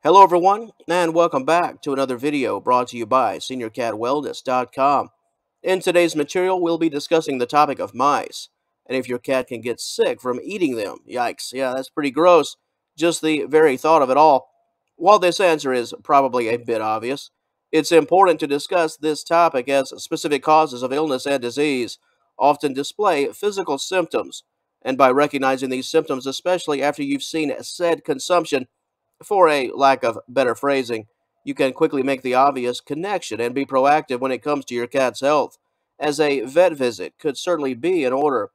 Hello everyone, and welcome back to another video brought to you by SeniorCatWellness.com. In today's material, we'll be discussing the topic of mice, and if your cat can get sick from eating them. Yikes, yeah, that's pretty gross, just the very thought of it all. While this answer is probably a bit obvious, it's important to discuss this topic as specific causes of illness and disease often display physical symptoms, and by recognizing these symptoms, especially after you've seen said consumption, for a lack of better phrasing, you can quickly make the obvious connection and be proactive when it comes to your cat's health, as a vet visit could certainly be in order.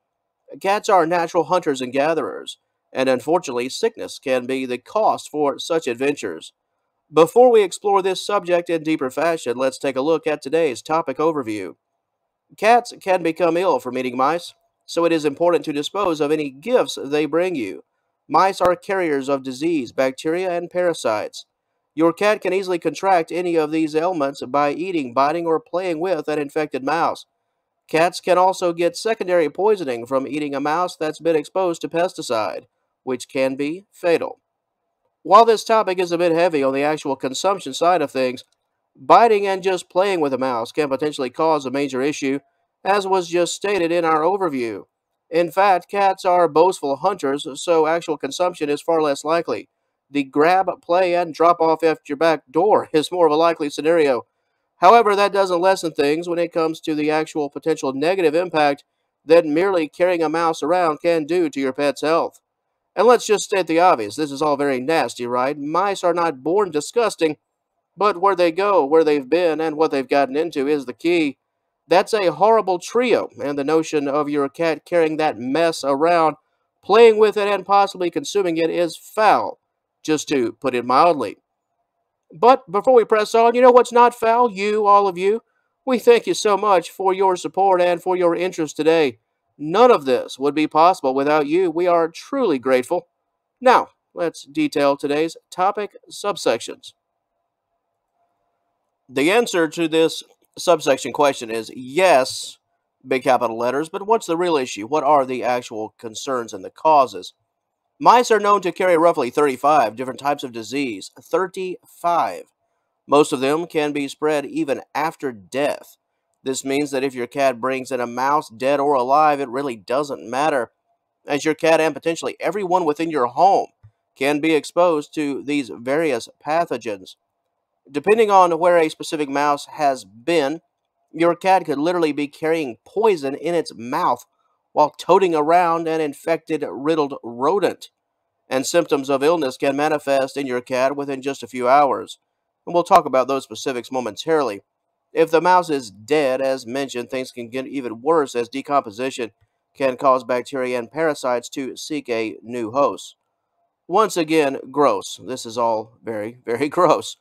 Cats are natural hunters and gatherers, and unfortunately, sickness can be the cost for such adventures. Before we explore this subject in deeper fashion, let's take a look at today's topic overview. Cats can become ill from eating mice, so it is important to dispose of any gifts they bring you. Mice are carriers of disease, bacteria, and parasites. Your cat can easily contract any of these ailments by eating, biting, or playing with an infected mouse. Cats can also get secondary poisoning from eating a mouse that's been exposed to pesticide, which can be fatal. While this topic is a bit heavy on the actual consumption side of things, biting and just playing with a mouse can potentially cause a major issue, as was just stated in our overview. In fact, cats are boastful hunters, so actual consumption is far less likely. The grab, play, and drop off at your back door is more of a likely scenario. However, that doesn't lessen things when it comes to the actual potential negative impact that merely carrying a mouse around can do to your pet's health. And let's just state the obvious, this is all very nasty, right? Mice are not born disgusting, but where they go, where they've been, and what they've gotten into is the key. That's a horrible trio, and the notion of your cat carrying that mess around, playing with it, and possibly consuming it is foul, just to put it mildly. But before we press on, you know what's not foul? You, all of you. We thank you so much for your support and for your interest today. None of this would be possible without you. We are truly grateful. Now, let's detail today's topic subsections. The answer to this subsection question is yes, big capital letters, but what's the real issue? What are the actual concerns and the causes? Mice are known to carry roughly 35 different types of disease. 35. Most of them can be spread even after death. This means that if your cat brings in a mouse, dead or alive, it really doesn't matter, as your cat and potentially everyone within your home can be exposed to these various pathogens. Depending on where a specific mouse has been, your cat could literally be carrying poison in its mouth while toting around an infected, riddled rodent. And symptoms of illness can manifest in your cat within just a few hours. And we'll talk about those specifics momentarily. If the mouse is dead, as mentioned, things can get even worse as decomposition can cause bacteria and parasites to seek a new host. Once again, gross. This is all very, very gross.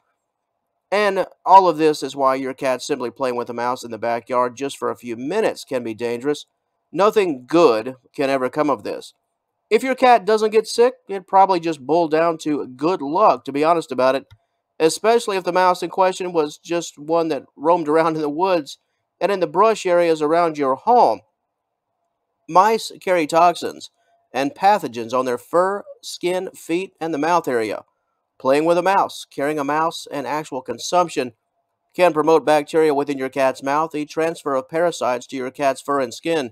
And all of this is why your cat simply playing with a mouse in the backyard just for a few minutes can be dangerous. Nothing good can ever come of this. If your cat doesn't get sick, it probably just boiled down to good luck, to be honest about it, especially if the mouse in question was just one that roamed around in the woods and in the brush areas around your home. Mice carry toxins and pathogens on their fur, skin, feet, and the mouth area. Playing with a mouse, carrying a mouse, and actual consumption can promote bacteria within your cat's mouth, the transfer of parasites to your cat's fur and skin,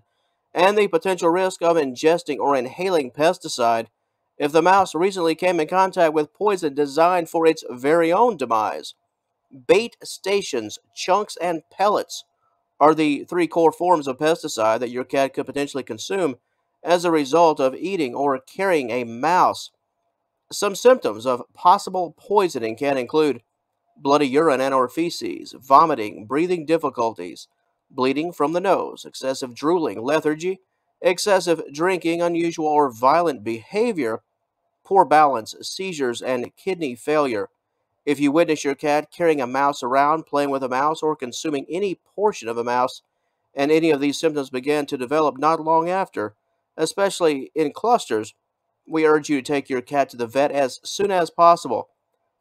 and the potential risk of ingesting or inhaling pesticide if the mouse recently came in contact with poison designed for its very own demise. Bait stations, chunks, and pellets are the three core forms of pesticide that your cat could potentially consume as a result of eating or carrying a mouse. Some symptoms of possible poisoning can include bloody urine and or feces, vomiting, breathing difficulties, bleeding from the nose, excessive drooling, lethargy, excessive drinking, unusual or violent behavior, poor balance, seizures, and kidney failure. If you witness your cat carrying a mouse around, playing with a mouse, or consuming any portion of a mouse, and any of these symptoms begin to develop not long after, especially in clusters, we urge you to take your cat to the vet as soon as possible.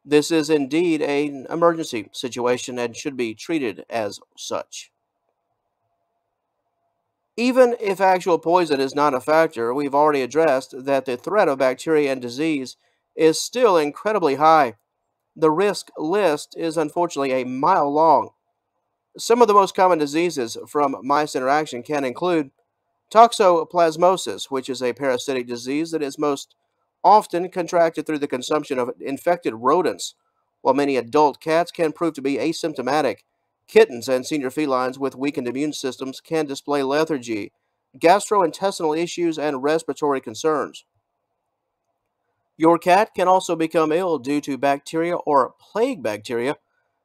This is indeed an emergency situation and should be treated as such. Even if actual poison is not a factor, we've already addressed that the threat of bacteria and disease is still incredibly high. The risk list is unfortunately a mile long. Some of the most common diseases from mice interaction can include toxoplasmosis, which is a parasitic disease that is most often contracted through the consumption of infected rodents. While many adult cats can prove to be asymptomatic, kittens and senior felines with weakened immune systems can display lethargy, gastrointestinal issues, and respiratory concerns. Your cat can also become ill due to bacteria or plague bacteria.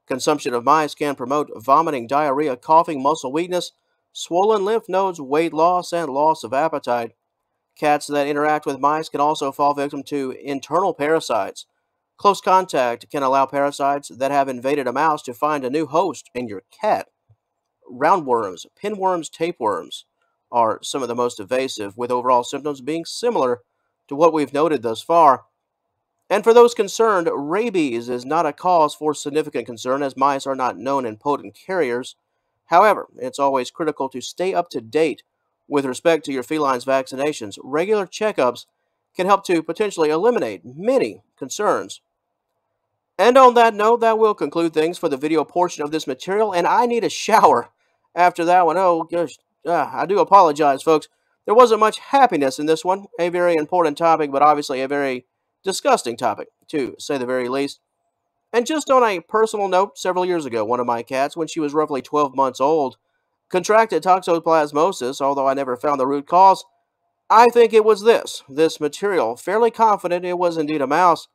Consumption of mice can promote vomiting, diarrhea, coughing, muscle weakness, swollen lymph nodes, weight loss, and loss of appetite. Cats that interact with mice can also fall victim to internal parasites. Close contact can allow parasites that have invaded a mouse to find a new host in your cat. Roundworms, pinworms, tapeworms are some of the most evasive, with overall symptoms being similar to what we've noted thus far. And for those concerned, rabies is not a cause for significant concern as mice are not known and potent carriers. However, it's always critical to stay up to date with respect to your feline's vaccinations. Regular checkups can help to potentially eliminate many concerns. And on that note, that will conclude things for the video portion of this material, and I need a shower after that one. Oh, gosh, I do apologize, folks. There wasn't much happiness in this one. A very important topic, but obviously a very disgusting topic, to say the very least. And just on a personal note, several years ago, one of my cats, when she was roughly 12 months old, contracted toxoplasmosis, although I never found the root cause. I think it was this material, fairly confident it was indeed a mouse.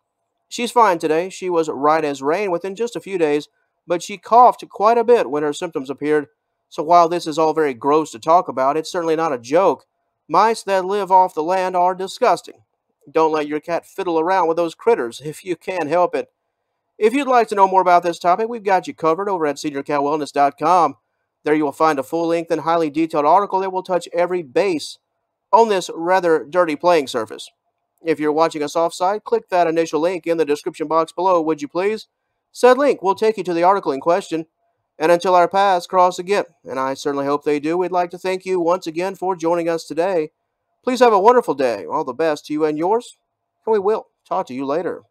She's fine today. She was right as rain within just a few days, but she coughed quite a bit when her symptoms appeared. So while this is all very gross to talk about, it's certainly not a joke. Mice that live off the land are disgusting. Don't let your cat fiddle around with those critters if you can help it. If you'd like to know more about this topic, we've got you covered over at seniorcatwellness.com. There you will find a full-length and highly detailed article that will touch every base on this rather dirty playing surface. If you're watching us offsite, click that initial link in the description box below, would you please? Said link will take you to the article in question. And until our paths cross again, and I certainly hope they do, we'd like to thank you once again for joining us today. Please have a wonderful day. All the best to you and yours, and we will talk to you later.